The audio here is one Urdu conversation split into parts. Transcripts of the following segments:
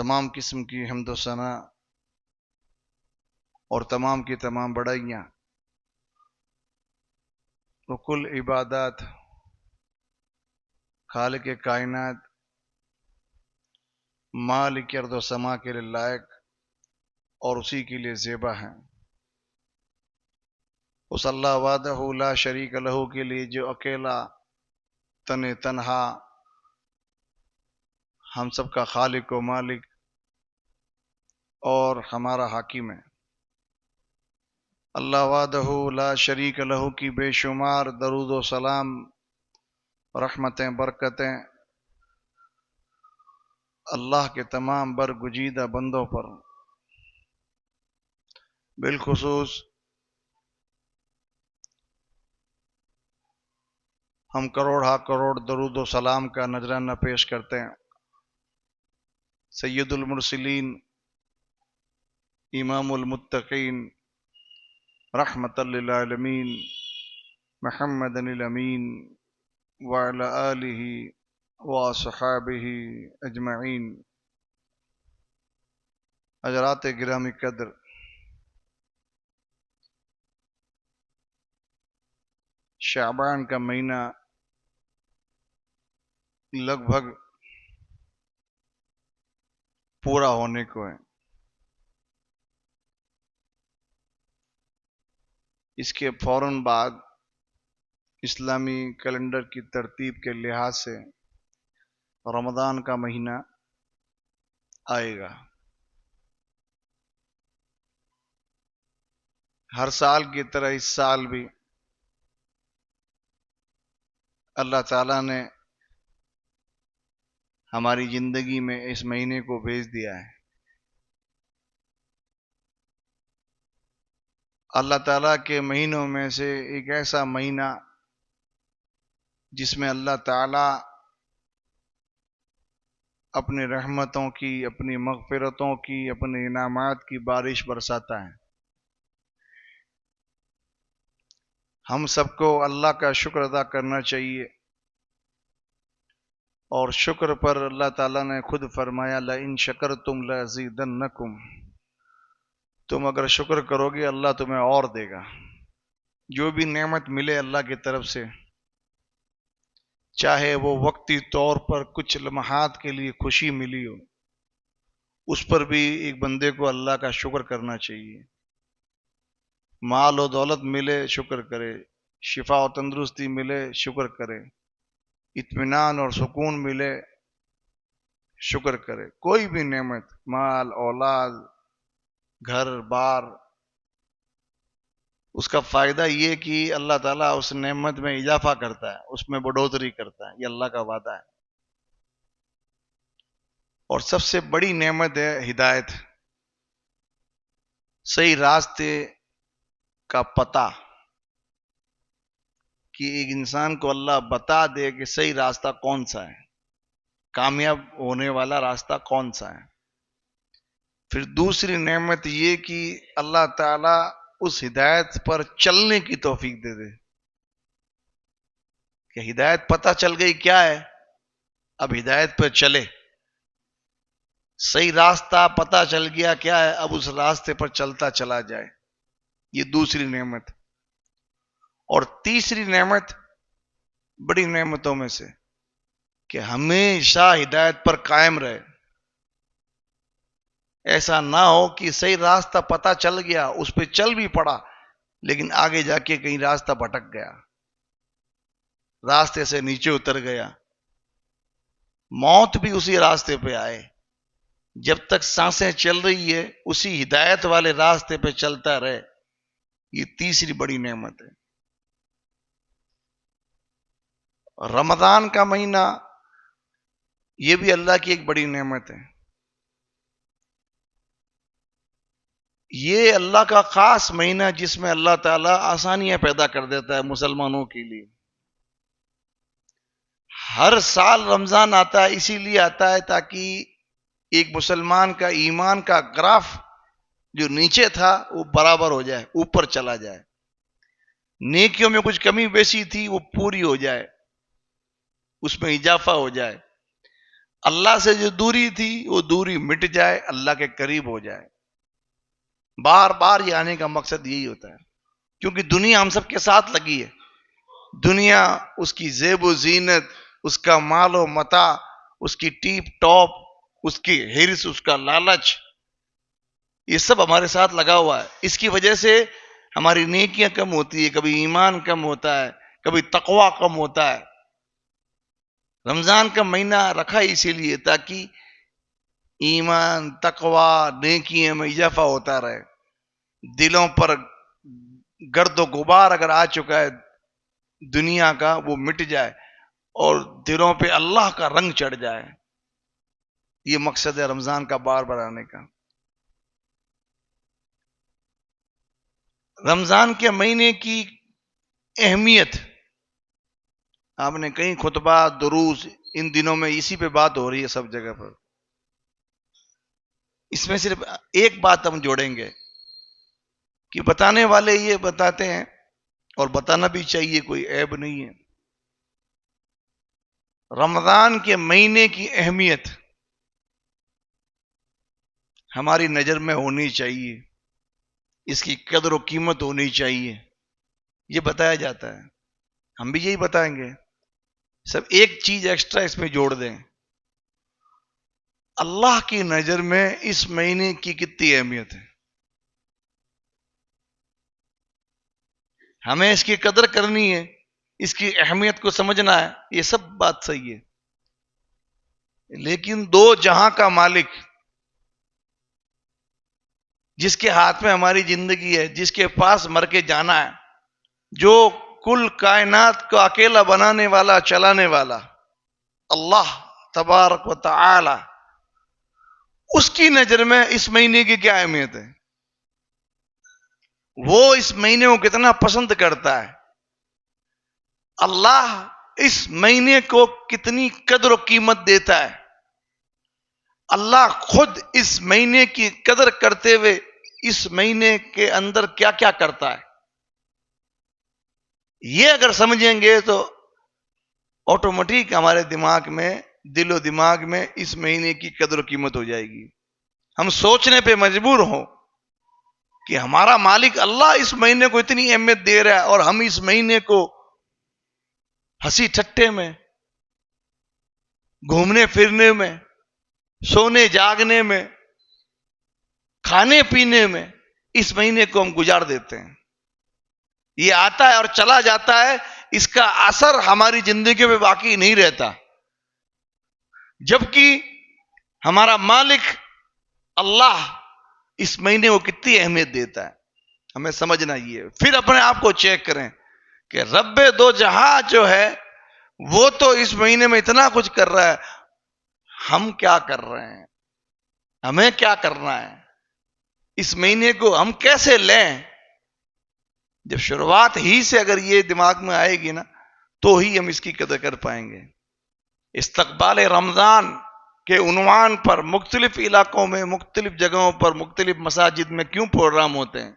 تمام قسم کی حمد و ثنا اور تمام کی تمام بڑائیاں و کل عبادات خالق کائنات مالک ارض و سما کے لیے لائق اور اسی کے لیے زیبا ہیں۔ اس اللہ وحدہ لا شریک لہ کے لیے جو اکیلا تنہا ہم سب کا خالق و مالک اور ہمارا حاکم ہے۔ اللہ وحدہ لا شریک لہ کی بے شمار درود و سلام، رحمتیں، برکتیں اللہ کے تمام برگزیدہ بندوں پر، بالخصوص ہم کروڑ درود و سلام کا نذرانہ پیش کرتے ہیں سید المرسلین، امام المتقین، رحمت للعالمین، محمد الامین وعلی آلہ واصحابہ اجمعین۔ حضرات گرامی قدر، شعبان کا مہینہ لگ بھگ پورا ہونے کو ہے۔ اس کے فوراً بعد اسلامی کیلنڈر کی ترتیب کے لحاظ سے رمضان کا مہینہ آئے گا۔ ہر سال کی طرح اس سال بھی اللہ تعالیٰ نے ہماری زندگی میں اس مہینے کو بھیج دیا ہے۔ اللہ تعالیٰ کے مہینوں میں سے ایک ایسا مہینہ جس میں اللہ تعالیٰ اپنی رحمتوں کی، اپنی مغفرتوں کی، اپنے انعامات کی بارش برساتا ہے۔ ہم سب کو اللہ کا شکر ادا کرنا چاہیے، اور شکر پر اللہ تعالیٰ نے خود فرمایا لَإِن شَكَرْتُمْ لَأَزِيدَنَّكُمْ، تم اگر شکر کرو گے اللہ تمہیں اور دے گا۔ جو بھی نعمت ملے اللہ کی طرف سے، چاہے وہ وقتی طور پر کچھ لمحات کے لیے خوشی ملی ہو، اس پر بھی ایک بندے کو اللہ کا شکر کرنا چاہیے۔ مال و دولت ملے شکر کرے، شفا و تندرستی ملے شکر کرے، اطمینان اور سکون ملے شکر کرے۔ کوئی بھی نعمت، مال، اولاد، گھر بار، اس کا فائدہ یہ کہ اللہ تعالیٰ اس نعمت میں اضافہ کرتا ہے، اس میں بڑھوتری کرتا ہے، یہ اللہ کا وعدہ ہے۔ اور سب سے بڑی نعمت ہے ہدایت، صحیح راستے کا پتہ، کہ ایک انسان کو اللہ بتا دے کہ صحیح راستہ کون سا ہے، کامیاب ہونے والا راستہ کون سا ہے۔ پھر دوسری نعمت یہ کہ اللہ تعالیٰ اس ہدایت پر چلنے کی توفیق دے دے، کہ ہدایت پتہ چل گئی کیا ہے، اب ہدایت پر چلے۔ صحیح راستہ پتہ چل گیا کیا ہے، اب اس راستے پر چلتا چلا جائے، یہ دوسری نعمت۔ اور تیسری نعمت بڑی نعمتوں میں سے کہ ہمیشہ ہدایت پر قائم رہے۔ ایسا نہ ہو کہ صحیح راستہ پتہ چل گیا، اس پہ چل بھی پڑا، لیکن آگے جا کے کہیں راستہ بھٹک گیا، راستے سے نیچے اتر گیا، موت بھی اسی راستے پہ آئے۔ جب تک سانسیں چل رہی ہے اسی ہدایت والے راستے پہ چلتا رہے، یہ تیسری بڑی نعمت ہے۔ رمضان کا مہینہ یہ بھی اللہ کی ایک بڑی نعمت ہے۔ یہ اللہ کا خاص مہینہ جس میں اللہ تعالیٰ آسانیاں پیدا کر دیتا ہے مسلمانوں کے لیے۔ ہر سال رمضان آتا ہے، اسی لیے آتا ہے تاکہ ایک مسلمان کا ایمان کا گراف جو نیچے تھا وہ برابر ہو جائے، اوپر چلا جائے، نیکیوں میں کچھ کمی بیشی تھی وہ پوری ہو جائے، اس میں اضافہ ہو جائے۔ اللہ سے جو دوری تھی وہ دوری مٹ جائے، اللہ کے قریب ہو جائے. بار بار یہ آنے کا مقصد یہی ہوتا ہے، کیونکہ دنیا ہم سب کے ساتھ لگی ہے. دنیا، اس کی زیب و زینت، اس کا مال و متاع، اس کی ٹیپ ٹاپ، اس کی ہرس، اس کا لالچ، یہ سب ہمارے ساتھ لگا ہوا ہے. اس کی وجہ سے ہماری نیکیاں کم ہوتی ہے، کبھی ایمان کم ہوتا ہے، کبھی تقوی کم ہوتا ہے. رمضان کا مہینہ رکھا اسی لیے تاکہ ایمان، تقوی، نیکیوں میں اضافہ ہوتا رہے. دلوں پر گرد و غبار اگر آ چکا ہے دنیا کا، وہ مٹ جائے اور دلوں پہ اللہ کا رنگ چڑھ جائے. یہ مقصد ہے رمضان کا بار بار آنے کا. رمضان کے مہینے کی اہمیت، آپ نے کئی خطبہ، دروس، ان دنوں میں اسی پہ بات ہو رہی ہے سب جگہ پر. اس میں صرف ایک بات ہم جوڑیں گے کہ بتانے والے یہ بتاتے ہیں، اور بتانا بھی چاہیے، کوئی عیب نہیں ہے. رمضان کے مہینے کی اہمیت ہماری نظر میں ہونی چاہیے، اس کی قدر و قیمت ہونی چاہیے. یہ بتایا جاتا ہے، ہم بھی یہی بتائیں گے. سب ایک چیز ایکسٹرا اس میں جوڑ دیں، اللہ کی نظر میں اس مہینے کی کتنی اہمیت ہے. ہمیں اس کی قدر کرنی ہے، اس کی اہمیت کو سمجھنا ہے، یہ سب بات صحیح ہے. لیکن دو جہاں کا مالک، جس کے ہاتھ میں ہماری زندگی ہے، جس کے پاس مر کے جانا ہے، جو کل کائنات کو اکیلا بنانے والا، چلانے والا اللہ تبارک و تعالی، اس کی نظر میں اس مہینے کی کیا اہمیت ہے، وہ اس مہینے کو کتنا پسند کرتا ہے، اللہ اس مہینے کو کتنی قدر و قیمت دیتا ہے، اللہ خود اس مہینے کی قدر کرتے ہوئے اس مہینے کے اندر کیا کیا کرتا ہے. یہ اگر سمجھیں گے تو آٹومیٹک ہمارے دماغ میں، دل و دماغ میں اس مہینے کی قدر و قیمت ہو جائے گی. ہم سوچنے پہ مجبور ہوں کہ ہمارا مالک اللہ اس مہینے کو اتنی اہمیت دے رہا ہے، اور ہم اس مہینے کو ہنسی ٹھٹے میں، گھومنے پھرنے میں، سونے جاگنے میں، کھانے پینے میں اس مہینے کو ہم گزار دیتے ہیں. یہ آتا ہے اور چلا جاتا ہے، اس کا اثر ہماری زندگی میں باقی نہیں رہتا. جبکہ ہمارا مالک اللہ اس مہینے کو کتنی اہمیت دیتا ہے، ہمیں سمجھنا یہ ہے. پھر اپنے آپ کو چیک کریں کہ رب دو جہاں جو ہے وہ تو اس مہینے میں اتنا کچھ کر رہا ہے، ہم کیا کر رہے ہیں، ہمیں کیا کرنا ہے، اس مہینے کو ہم کیسے لیں. جب شروعات ہی سے اگر یہ دماغ میں آئے گی نا، تو ہی ہم اس کی قدر کر پائیں گے. استقبال رمضان کے عنوان پر مختلف علاقوں میں، مختلف جگہوں پر، مختلف مساجد میں کیوں پروگرام ہوتے ہیں؟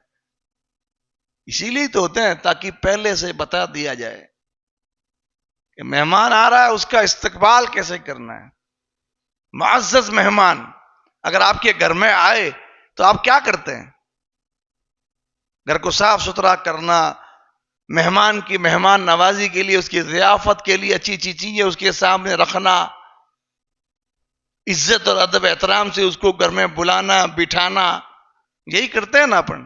اسی لیے تو ہوتے ہیں تاکہ پہلے سے بتا دیا جائے کہ مہمان آ رہا ہے، اس کا استقبال کیسے کرنا ہے. معزز مہمان اگر آپ کے گھر میں آئے تو آپ کیا کرتے ہیں؟ گھر کو صاف ستھرا کرنا، مہمان کی مہمان نوازی کے لیے، اس کی ضیافت کے لیے اچھی اچھی چیزیں اس کے سامنے رکھنا، عزت اور ادب احترام سے اس کو گھر میں بلانا، بٹھانا، یہی کرتے ہیں نا اپن.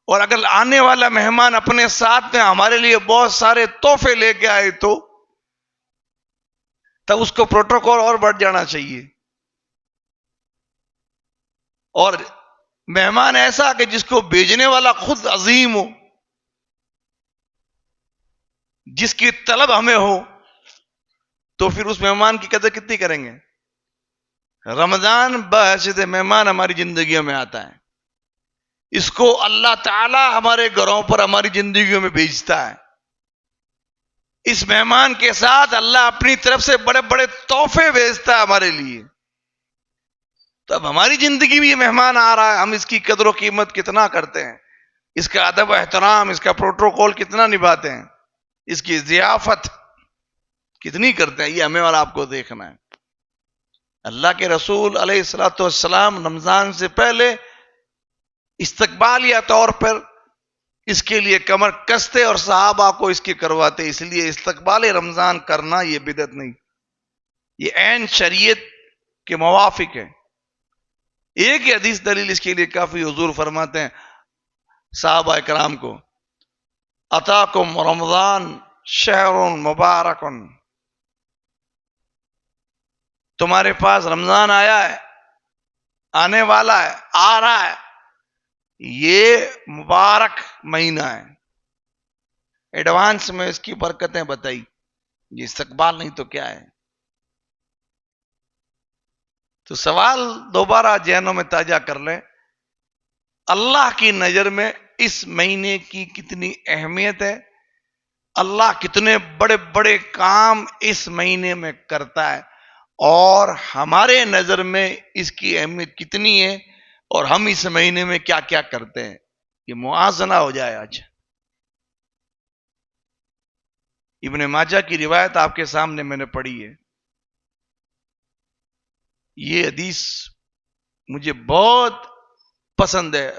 اور اگر آنے والا مہمان اپنے ساتھ میں ہمارے لیے بہت سارے تحفے لے کے آئے تو تب اس کو پروٹوکول اور بڑھ جانا چاہیے. اور مہمان ایسا کہ جس کو بھیجنے والا خود عظیم ہو، جس کی طلب ہمیں ہو، تو پھر اس مہمان کی قدر کتنی کریں گے. رمضان بحیثیت مہمان ہماری زندگیوں میں آتا ہے، اس کو اللہ تعالی ہمارے گھروں پر، ہماری زندگیوں میں بھیجتا ہے. اس مہمان کے ساتھ اللہ اپنی طرف سے بڑے بڑے تحفے بھیجتا ہے ہمارے لیے. تو اب ہماری زندگی میں یہ مہمان آ رہا ہے، ہم اس کی قدر و قیمت کتنا کرتے ہیں، اس کا ادب و احترام، اس کا پروٹوکول کتنا نبھاتے ہیں، اس کی ضیافت کتنی کرتے ہیں، یہ ہمیں اور آپ کو دیکھنا ہے. اللہ کے رسول علیہ الصلوۃ والسلام رمضان سے پہلے استقبالیہ طور پر اس کے لیے کمر کستے اور صحابہ کو اس کی کرواتے. اس لیے استقبال رمضان کرنا یہ بدعت نہیں، یہ عین شریعت کے موافق ہے. ایک ہی حدیث دلیل اس کے لیے کافی. حضور فرماتے ہیں صحابہ کرام کو، اتاکم رمضان شہر مبارک، تمہارے پاس رمضان آیا ہے، آنے والا ہے، آ رہا ہے، یہ مبارک مہینہ ہے. ایڈوانس میں اس کی برکتیں بتائی. یہ استقبال نہیں تو کیا ہے؟ تو سوال دوبارہ ذہنوں میں تازہ کر لیں، اللہ کی نظر میں اس مہینے کی کتنی اہمیت ہے، اللہ کتنے بڑے بڑے کام اس مہینے میں کرتا ہے، اور ہمارے نظر میں اس کی اہمیت کتنی ہے، اور ہم اس مہینے میں کیا کیا کرتے ہیں. یہ موازنہ ہو جائے. آج ابن ماجہ کی روایت آپ کے سامنے میں نے پڑھی ہے. یہ حدیث مجھے بہت پسند ہے.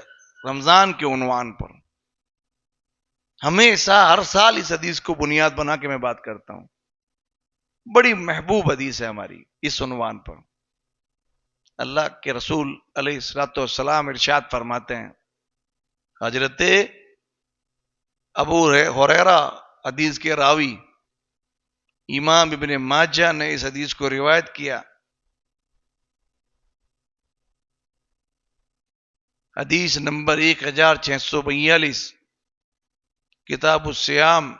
رمضان کے عنوان پر ہمیشہ ہر سال اس حدیث کو بنیاد بنا کے میں بات کرتا ہوں. بڑی محبوب حدیث ہے ہماری اس عنوان پر. اللہ کے رسول علیہ الصلوۃ والسلام ارشاد فرماتے ہیں، حضرت ابو ہریرہ حدیث کے راوی امام ابن ماجہ نے اس حدیث کو روایت کیا. حدیث نمبر 1642، کتاب الصیام،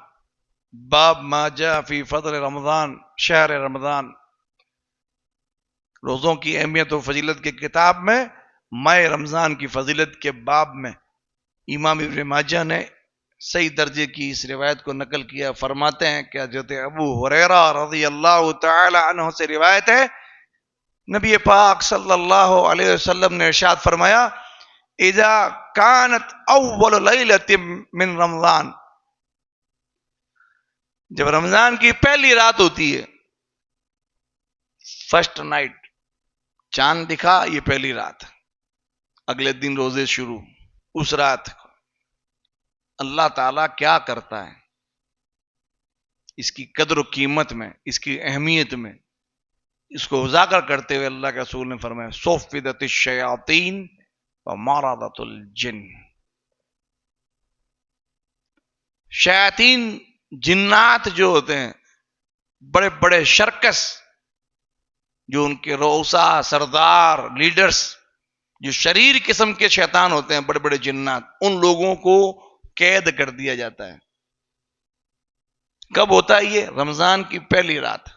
باب ما جاء فی فضل رمضان شہر رمضان. روزوں کی اہمیت و فضیلت کے کتاب میں ماہ رمضان کی فضیلت کے باب میں امام ابن ماجہ نے صحیح درجے کی اس روایت کو نقل کیا. فرماتے ہیں کہ حضرت ابو ہریرہ رضی اللہ تعالی عنہ سے روایت ہے، نبی پاک صلی اللہ علیہ وسلم نے ارشاد فرمایا، اذا كانت اول لیلۃ من رمضان، جب رمضان کی پہلی رات ہوتی ہے، فرسٹ نائٹ، چاند دکھا، یہ پہلی رات، اگلے دن روزے شروع. اس رات اللہ تعالیٰ کیا کرتا ہے، اس کی قدر و قیمت میں، اس کی اہمیت میں، اس کو اجاگر کرتے ہوئے اللہ کے رسول نے فرمایا، صفدت الشیاطین ومرضت الجن. شیاطین، جنات جو ہوتے ہیں، بڑے بڑے شرکس، جو ان کے رؤسا، سردار، لیڈرز، جو شریر قسم کے شیطان ہوتے ہیں، بڑے بڑے جنات، ان لوگوں کو قید کر دیا جاتا ہے. کب ہوتا ہے یہ؟ رمضان کی پہلی رات.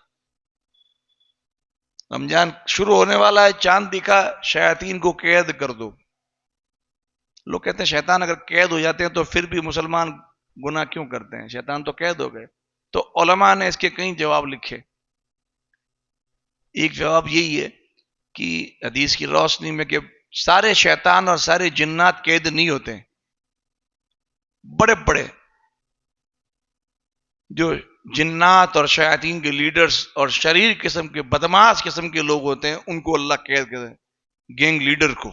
رمضان شروع ہونے والا ہے، چاند دکھا، شیاطین کو قید کر دو. لوگ کہتے ہیں شیطان اگر قید ہو جاتے ہیں تو پھر بھی مسلمان گناہ کیوں کرتے ہیں؟ شیطان تو قید ہو گئے. تو علماء نے اس کے کئی جواب لکھے. ایک جواب یہی ہے کہ حدیث کی روشنی میں کہ سارے شیطان اور سارے جنات قید نہیں ہوتے. بڑے بڑے جو جنات اور شیاطین کے لیڈرز اور شریر قسم کے بدماش قسم کے لوگ ہوتے ہیں، ان کو اللہ قید کرتے ہیں. گینگ لیڈر کو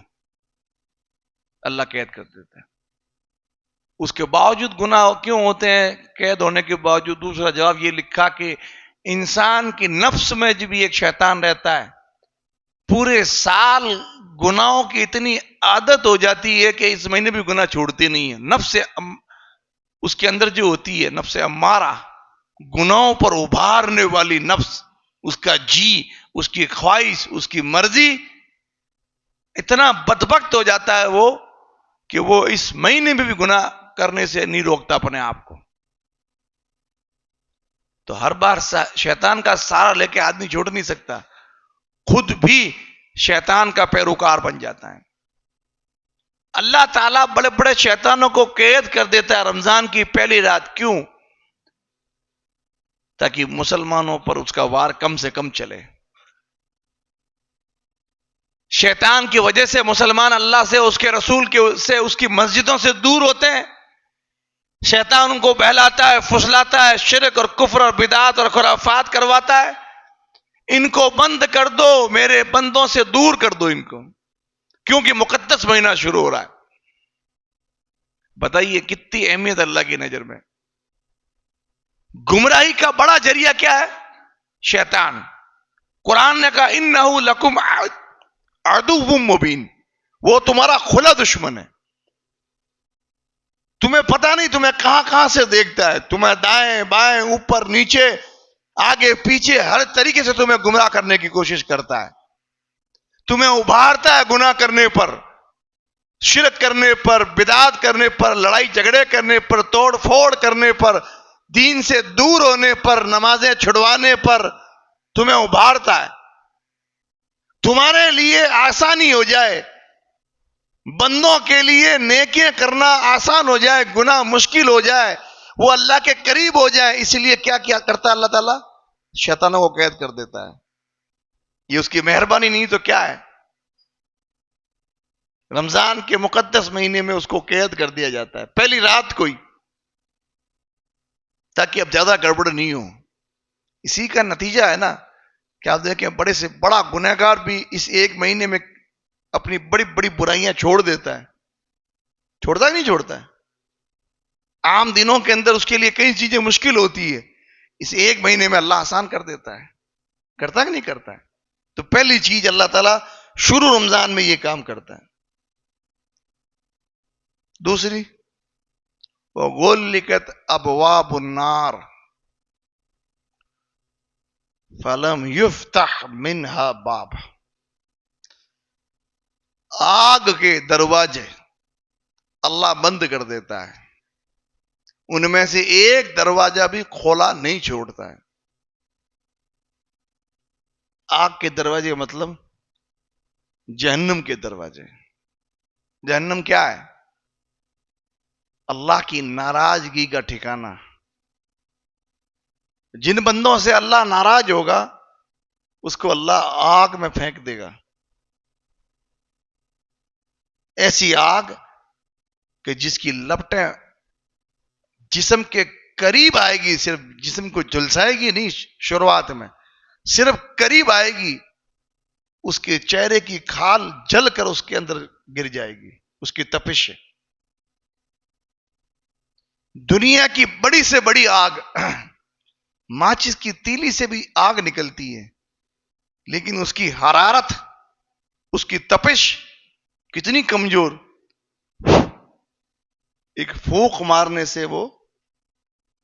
اللہ قید کر دیتا ہے. اس کے باوجود گناہ کیوں ہوتے ہیں قید ہونے کے باوجود؟ دوسرا جواب یہ لکھا کہ انسان کی نفس میں جب ایک شیطان رہتا ہے، پورے سال گناہوں کی اتنی عادت ہو جاتی ہے کہ اس مہینے بھی گناہ چھوڑتے نہیں ہے. نفس اس کے اندر جو ہوتی ہے نفس امارہ، گناہوں پر ابھارنے والی نفس، اس کا جی، اس کی خواہش، اس کی مرضی، اتنا بدبخت ہو جاتا ہے وہ کہ وہ اس مہینے میں بھی گناہ کرنے سے نہیں روکتا اپنے آپ کو. تو ہر بار شیطان کا سہارا لے کے آدمی چھوڑ نہیں سکتا، خود بھی شیطان کا پیروکار بن جاتا ہے. اللہ تعالیٰ بڑے بڑے شیطانوں کو قید کر دیتا ہے رمضان کی پہلی رات. کیوں؟ تاکہ مسلمانوں پر اس کا وار کم سے کم چلے. شیطان کی وجہ سے مسلمان اللہ سے، اس کے رسول سے، اس کی مسجدوں سے دور ہوتے ہیں. شیطان ان کو بہلاتا ہے، پھسلاتا ہے، شرک اور کفر اور بدعات اور خرافات کرواتا ہے. ان کو بند کر دو، میرے بندوں سے دور کر دو ان کو، کیونکہ مقدس مہینہ شروع ہو رہا ہے۔ بتائیے کتنی اہمیت اللہ کی نظر میں۔ گمراہی کا بڑا ذریعہ کیا ہے؟ شیطان۔ قرآن نے کہا انہ لکم عدو مبین، وہ تمہارا کھلا دشمن ہے۔ تمہیں پتہ نہیں تمہیں کہاں کہاں سے دیکھتا ہے، تمہیں دائیں بائیں اوپر نیچے آگے پیچھے ہر طریقے سے تمہیں گمراہ کرنے کی کوشش کرتا ہے، تمہیں ابھارتا ہے گناہ کرنے پر، شرک کرنے پر، بدعات کرنے پر، لڑائی جھگڑے کرنے پر، توڑ پھوڑ کرنے پر، دین سے دور ہونے پر، نمازیں چھڑوانے پر تمہیں ابھارتا ہے۔ تمہارے لیے آسانی ہو جائے، بندوں کے لیے نیکیاں کرنا آسان ہو جائے، گناہ مشکل ہو جائے، وہ اللہ کے قریب ہو جائے، اس لیے کیا کیا کرتا ہے اللہ تعالیٰ؟ شیطانوں کو قید کر دیتا ہے۔ یہ اس کی مہربانی نہیں تو کیا ہے؟ رمضان کے مقدس مہینے میں اس کو قید کر دیا جاتا ہے پہلی رات کو ہی، تاکہ اب زیادہ گڑبڑ نہیں ہو۔ اسی کا نتیجہ ہے نا کہ آپ دیکھیں بڑے سے بڑا گنہگار بھی اس ایک مہینے میں اپنی بڑی بڑی برائیاں چھوڑ دیتا ہے۔ چھوڑتا ہے نہیں چھوڑتا ہے؟ عام دنوں کے اندر اس کے لیے کئی چیزیں مشکل ہوتی ہے، اس ایک مہینے میں اللہ آسان کر دیتا ہے۔ کرتا کہ نہیں کرتا ہے؟ تو پہلی چیز اللہ تعالیٰ شروع رمضان میں یہ کام کرتا ہے۔ دوسری وَغُلِّقَتْ أَبْوَابُ النَّارِ فَلَمْ يُفْتَحْ مِنْهَا بَابٌ، آگ کے دروازے اللہ بند کر دیتا ہے، ان میں سے ایک دروازہ بھی کھولا نہیں چھوڑتا ہے۔ آگ کے دروازے مطلب جہنم کے دروازے۔ جہنم کیا ہے؟ اللہ کی ناراضگی کا ٹھکانہ۔ جن بندوں سے اللہ ناراض ہوگا اس کو اللہ آگ میں پھینک دے گا، ایسی آگ کہ جس کی لپٹیں جسم کے قریب آئے گی، صرف جسم کو جلسائے گی نہیں، شروعات میں صرف قریب آئے گی، اس کے چہرے کی کھال جل کر اس کے اندر گر جائے گی، اس کی تپش ہے۔ دنیا کی بڑی سے بڑی آگ، ماچس کی تیلی سے بھی آگ نکلتی ہے، لیکن اس کی حرارت، اس کی تپش کتنی کمزور، ایک پھونک مارنے سے وہ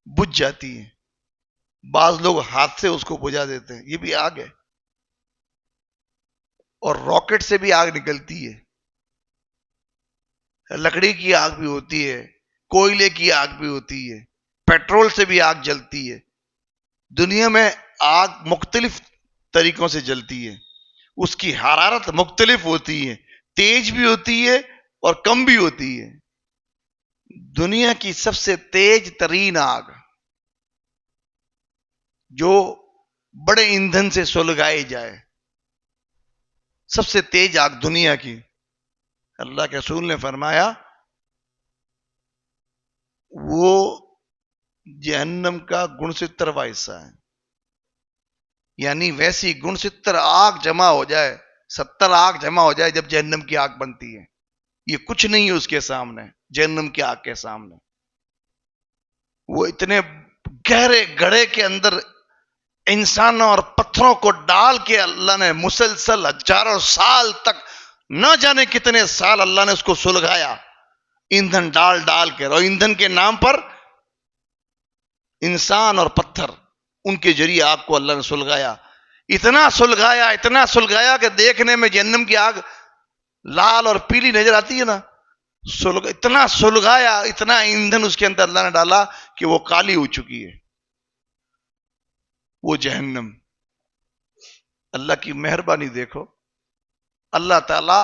بجھ جاتی ہے۔ بعض لوگ ہاتھ سے اس کو بجھا دیتے ہیں، یہ بھی آگ ہے۔ اور راکٹ سے بھی آگ نکلتی ہے، لکڑی کی آگ بھی ہوتی ہے، کوئلے کی آگ بھی ہوتی ہے، پیٹرول سے بھی آگ جلتی ہے۔ دنیا میں آگ مختلف طریقوں سے جلتی ہے، اس کی حرارت مختلف ہوتی ہے، تیز بھی ہوتی ہے اور کم بھی ہوتی ہے۔ دنیا کی سب سے تیز ترین آگ جو بڑے ایندھن سے سلگائی جائے، سب سے تیز آگ دنیا کی، اللہ کے رسول نے فرمایا وہ جہنم کا گنسترواں حصہ ہے۔ یعنی ویسی گنستر آگ جمع ہو جائے، 70 آگ جمع ہو جائے جب جہنم کی آگ بنتی ہے، یہ کچھ نہیں ہے اس کے سامنے، جہنم کی آگ کے سامنے۔ وہ اتنے گہرے گڑھے کے اندر انسانوں اور پتھروں کو ڈال کے اللہ نے مسلسل ہزاروں سال تک، نہ جانے کتنے سال اللہ نے اس کو سلگایا، ایندھن ڈال ڈال کے، اور ایندھن کے نام پر انسان اور پتھر، ان کے ذریعے آگ کو اللہ نے سلگایا، اتنا سلگایا اتنا سلگایا کہ دیکھنے میں جہنم کی آگ لال اور پیلی نظر آتی ہے نا، اتنا سلگایا، اتنا ایندھن اس کے اندر اللہ نے ڈالا کہ وہ کالی ہو چکی ہے، وہ جہنم۔ اللہ کی مہربانی دیکھو، اللہ تعالی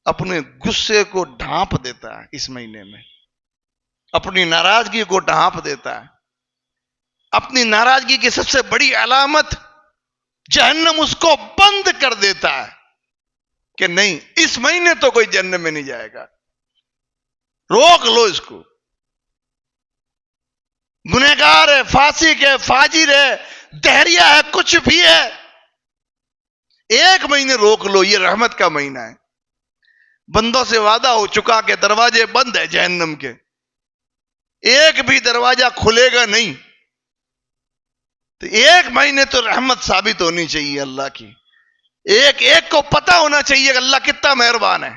اپنے غصے کو ڈھانپ دیتا ہے اس مہینے میں، اپنی ناراضگی کو ڈھانپ دیتا ہے۔ اپنی ناراضگی کی سب سے بڑی علامت جہنم اس کو بند کر دیتا ہے کہ نہیں، اس مہینے تو کوئی جہنم میں نہیں جائے گا، روک لو اس کو، گنہگار ہے، فاسق ہے، فاجر ہے، دہریہ ہے، کچھ بھی ہے، ایک مہینے روک لو، یہ رحمت کا مہینہ ہے. بندوں سے وعدہ ہو چکا کہ دروازے بند ہے جہنم کے، ایک بھی دروازہ کھلے گا نہیں. تو ایک مہینے تو رحمت ثابت ہونی چاہیے اللہ کی. ایک ایک کو پتا ہونا چاہیے کہ اللہ کتنا مہربان ہے.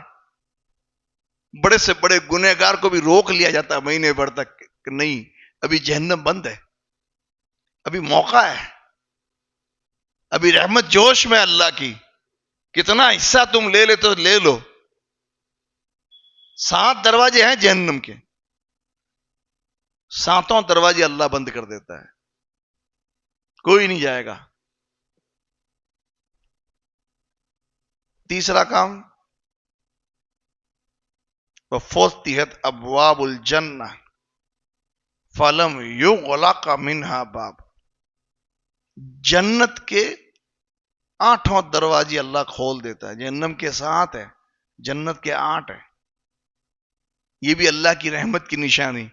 بڑے سے بڑے گنہگار کو بھی روک لیا جاتا ہے مہینے بھر تک کہ نہیں، ابھی جہنم بند ہے، ابھی موقع ہے، ابھی رحمت جوش میں اللہ کی، کتنا حصہ تم لے لے تو لے لو. 7 دروازے ہیں جہنم کے، 7 دروازے اللہ بند کر دیتا ہے، کوئی نہیں جائے گا. تیسرا کام، وَفُتِحَتْ أَبْوَابُ الْجَنَّةِ فَلَمْ يُغْلَقَ مِنْهَا باب. جنت کے 8 دروازے اللہ کھول دیتا ہے. جہنم کے 7 ہے، جنت کے 8 ہے. یہ بھی اللہ کی رحمت کی نشانی.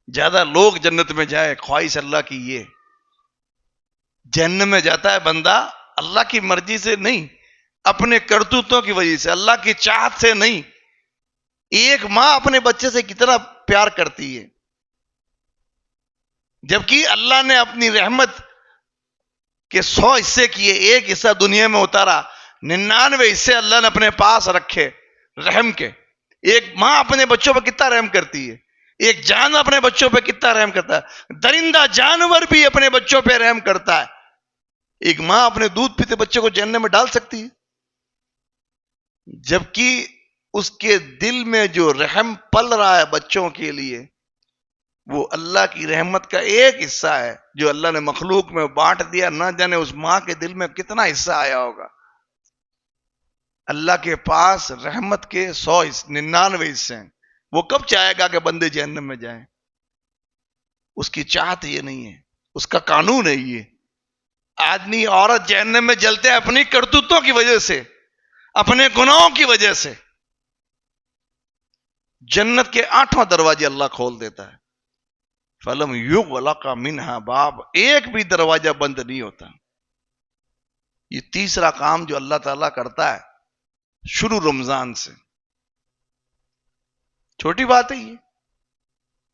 زیادہ لوگ جنت میں جائے، خواہش اللہ کی یہ. جہنم میں جاتا ہے بندہ اللہ کی مرضی سے نہیں، اپنے کرتوتوں کی وجہ سے، اللہ کی چاہت سے نہیں. ایک ماں اپنے بچے سے کتنا پیار کرتی ہے، جبکہ اللہ نے اپنی رحمت کے 100 حصے کیے، ایک حصہ دنیا میں اتارا، 99 حصے اللہ نے اپنے پاس رکھے رحم کے. ایک ماں اپنے بچوں پہ کتنا رحم کرتی ہے، ایک جانور اپنے بچوں پہ کتنا رحم کرتا ہے، درندہ جانور بھی اپنے بچوں پہ رحم کرتا ہے. ایک ماں اپنے دودھ پیتے بچے کو جہنم میں ڈال سکتی ہے، جبکہ اس کے دل میں جو رحم پل رہا ہے بچوں کے لیے، وہ اللہ کی رحمت کا ایک حصہ ہے جو اللہ نے مخلوق میں بانٹ دیا. نہ جانے اس ماں کے دل میں کتنا حصہ آیا ہوگا. اللہ کے پاس رحمت کے 99 حصے ہیں. وہ کب چاہے گا کہ بندے جہنم میں جائیں؟ اس کی چاہت یہ نہیں ہے، اس کا قانون ہے یہ. آدمی عورت جہنم میں جلتے ہیں اپنی کرتوتوں کی وجہ سے، اپنے گناہوں کی وجہ سے. جنت کے 8 دروازے اللہ کھول دیتا ہے. فَلَمْ يُغْلَقَ مِنْهَا باب. ایک بھی دروازہ بند نہیں ہوتا. یہ تیسرا کام جو اللہ تعالیٰ کرتا ہے شروع رمضان سے. چھوٹی بات ہے یہ،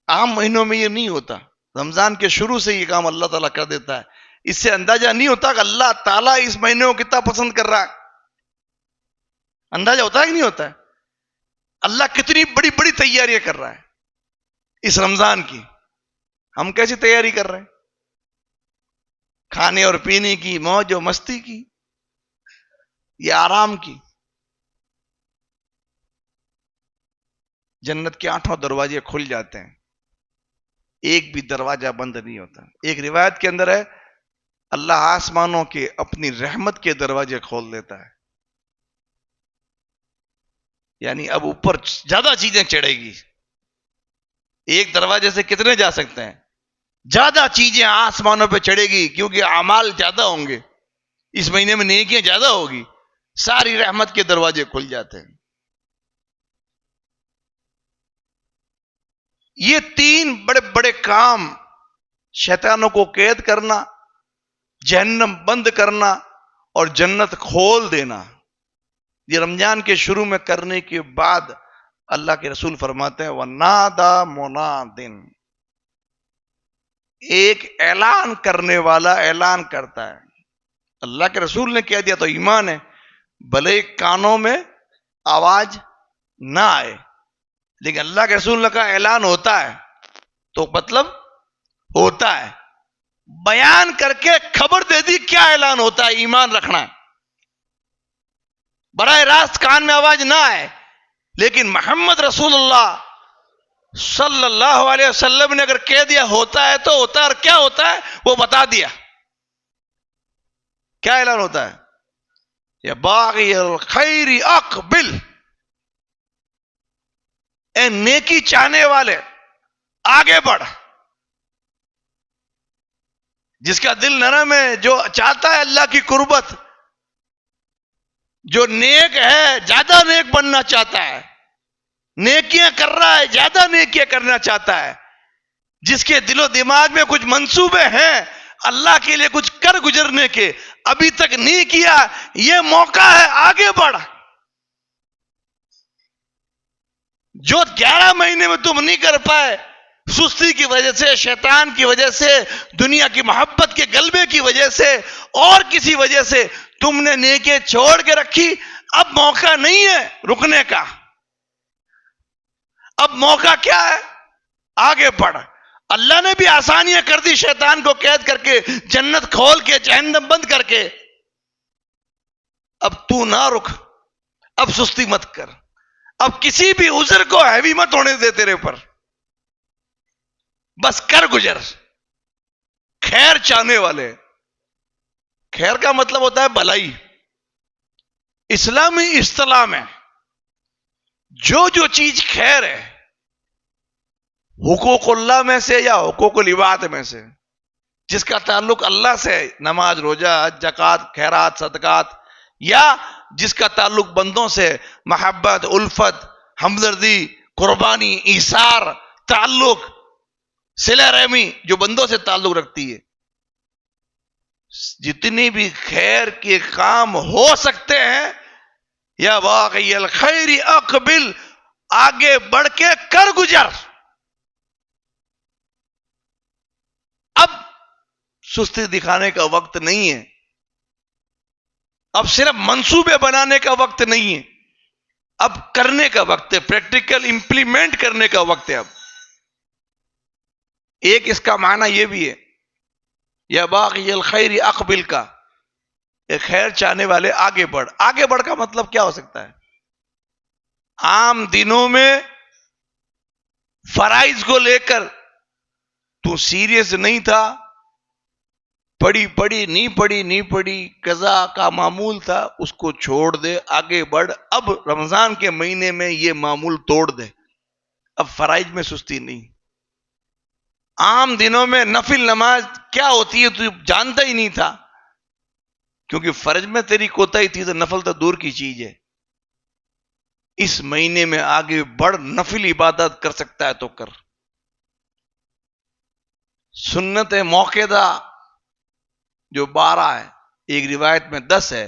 عام مہینوں میں یہ نہیں ہوتا. رمضان کے شروع سے یہ کام اللہ تعالیٰ کر دیتا ہے. اس سے اندازہ نہیں ہوتا کہ اللہ تعالیٰ اس مہینے کو کتنا پسند کر رہا ہے. اندازہ ہوتا ہے کہ نہیں ہوتا ہے؟ اللہ کتنی بڑی بڑی تیاریاں کر رہا ہے اس رمضان کی. ہم کیسی تیاری کر رہے ہیں؟ کھانے اور پینے کی، موج و مستی کی، یا آرام کی؟ جنت کے 8 دروازے کھل جاتے ہیں، ایک بھی دروازہ بند نہیں ہوتا. ایک روایت کے اندر ہے اللہ آسمانوں کے اپنی رحمت کے دروازے کھول دیتا ہے. یعنی اب اوپر زیادہ چیزیں چڑھے گی. ایک دروازے سے کتنے جا سکتے ہیں؟ زیادہ چیزیں آسمانوں پہ چڑھے گی، کیونکہ اعمال زیادہ ہوں گے. اس مہینے میں نیکیاں زیادہ ہوگی، ساری رحمت کے دروازے کھل جاتے ہیں. یہ 3 بڑے بڑے کام، شیطانوں کو قید کرنا، جہنم بند کرنا اور جنت کھول دینا، یہ رمضان کے شروع میں کرنے کے بعد اللہ کے رسول فرماتے ہیں وَنَادَى مُنَادٍ. ایک اعلان کرنے والا اعلان کرتا ہے. اللہ کے رسول نے کہہ دیا تو ایمان ہے، بھلے کانوں میں آواز نہ آئے، لیکن اللہ کے رسول کا اعلان ہوتا ہے تو مطلب ہوتا ہے. بیان کر کے خبر دے دی کیا اعلان ہوتا ہے، ایمان رکھنا ہے. براہ راست کان میں آواز نہ آئے، لیکن محمد رسول اللہ صلی اللہ علیہ وسلم نے اگر کہہ دیا ہوتا ہے تو ہوتا ہے. اور کیا ہوتا ہے وہ بتا دیا. کیا اعلان ہوتا ہے؟ یا باغی الخیر اقبل، اے نیکی چاہنے والے آگے بڑھ. جس کا دل نرم ہے، جو چاہتا ہے اللہ کی قربت، جو نیک ہے، زیادہ نیک بننا چاہتا ہے، نیکیاں کر رہا ہے، زیادہ نیکیاں کرنا چاہتا ہے، جس کے دل و دماغ میں کچھ منصوبے ہیں، اللہ کے لیے کچھ کر گزرنے کے، ابھی تک نہیں کیا، یہ موقع ہے، آگے بڑھ۔ جو 11 مہینے میں تم نہیں کر پائے، سستی کی وجہ سے، شیطان کی وجہ سے، دنیا کی محبت کے غلبے کی وجہ سے، اور کسی وجہ سے تم نے نیکی چھوڑ کے رکھی، اب موقع نہیں ہے رکنے کا، اب موقع کیا ہے؟ آگے بڑھ۔ اللہ نے بھی آسانیاں کر دی، شیطان کو قید کر کے، جنت کھول کے، جہنم بند کر کے، اب تو نہ رک، اب سستی مت کر، اب کسی بھی عذر کو ہیوی مت ہونے دے تیرے پر، بس کر گزر۔ خیر چاہنے والے، خیر کا مطلب ہوتا ہے بھلائی، اسلامی اصطلاح میں جو چیز خیر ہے، حقوق اللہ میں سے یا حقوق العباد میں سے، جس کا تعلق اللہ سے، نماز، روزہ، حج، زکوٰۃ، خیرات، صدقات، یا جس کا تعلق بندوں سے، محبت، الفت، ہمدردی، قربانی، ایثار، تعلق، صلہ رحمی، جو بندوں سے تعلق رکھتی ہے، جتنی بھی خیر کے کام ہو سکتے ہیں، یا واقعی الخیر اقبل، آگے بڑھ کے کر گزر۔ اب سستی دکھانے کا وقت نہیں ہے، اب صرف منصوبے بنانے کا وقت نہیں ہے، اب کرنے کا وقت ہے، پریکٹیکل امپلیمنٹ کرنے کا وقت ہے۔ اب ایک اس کا معنی یہ بھی ہے، یا باغی الخیر اقبل کا، ایک خیر چاہنے والے آگے بڑھ۔ آگے بڑھ کا مطلب کیا ہو سکتا ہے؟ عام دنوں میں فرائض کو لے کر تو سیریس نہیں تھا، پڑھی نہیں پڑھی، قضا کا معمول تھا، اس کو چھوڑ دے، آگے بڑھ۔ اب رمضان کے مہینے میں یہ معمول توڑ دے، اب فرائض میں سستی نہیں۔ عام دنوں میں نفل نماز کیا ہوتی ہے تو جانتا ہی نہیں تھا، کیونکہ فرض میں تیری کوتاہی تھی، تو نفل تو دور کی چیز ہے۔ اس مہینے میں آگے بڑھ، نفل عبادت کر سکتا ہے تو کر۔ سنت موقعہ جو 12 ہے، ایک روایت میں 10 ہے،